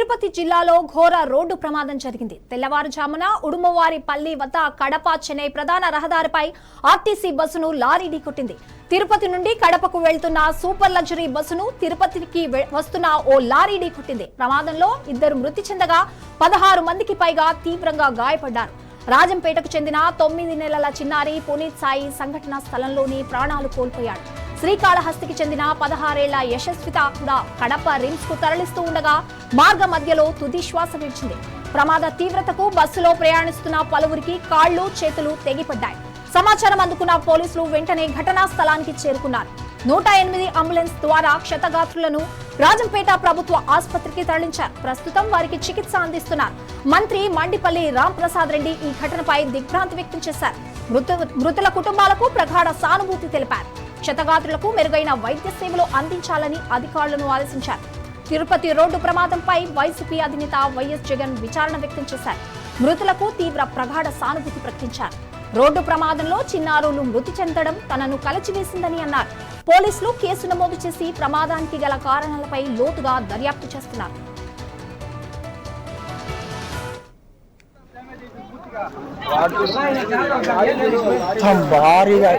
తిరుపతి జిల్లాలో ఘోర రోడ్డు ప్రమాదం జరిగింది. తెల్లవారుజామున ఉడుమవారిపల్లి వద్ద కడప చెన్నై ప్రధాన రహదారిపై ఆర్టీసీ బస్సును లారీ ఢీకొట్టింది. తిరుపతి నుండి కడపకు వెళ్తున్న సూపర్ లగ్జరీ బస్సును తిరుపతికి వస్తున్న ఓ లారీ ఢీకొట్టింది. ప్రమాదంలో 2 మృతి చెందగా 16 మందికి పైగా తీవ్రంగా గాయపడ్డారు. రాజంపేటకు చెందిన 9 నెలల చిన్నారి పునీత్ సాయి సంఘటనా స్థలంలోని ప్రాణాలు కోల్పోయాడు. శ్రీకాళహస్తికి చెందిన 16 ఏళ్ల యశస్విత కూడా కడప రిమ్స్ కు తరలిస్తూ ఉండగా మార్గ మధ్యలో తుది శ్వాస విడిచింది. ప్రమాద తీవ్రతకు బస్సులో ప్రయాణిస్తున్న పలువురికి కాళ్లు చేతులు తెగిపడ్డాయి. సమాచారం అందుకున్న పోలీసులు వెంటనే ఘటనా స్థలానికి చేరుకున్నారు. 108 అంబులెన్స్ ద్వారా క్షతగాత్రులను రాజంపేట ప్రభుత్వ ఆసుపత్రికి తరలించారు. ప్రస్తుతం వారికి చికిత్స అందిస్తున్నారు. మంత్రి మండిపల్లి రాంప్రసాద్ రెడ్డి ఈ ఘటనపై దిగ్భ్రాంతి వ్యక్తం చేశారు. మృతుల కుటుంబాలకు ప్రగాఢ సానుభూతి తెలిపారు. క్షతగాత్రులకు మెరుగైన వైద్య సేవలు అందించాలని అధికారులను ఆదేశించారు. తిరుపతి రోడ్డు ప్రమాదంపై వైసీపీ అధినేత వైఎస్ జగన్ విచారణ వ్యక్తం చేశారు. మృతులకు తీవ్ర ప్రగాఢ సానుభూతి ప్రకటించారు. రోడ్డు ప్రమాదంలో చిన్నారులు మృతి చెందడం తనను కలచివేసిందని అన్నారు. పోలీసులు కేసు నమోదు చేసి ప్రమాదానికి గల కారణాలపై లోతుగా దర్యాప్తు చేస్తున్నారు. భారీగా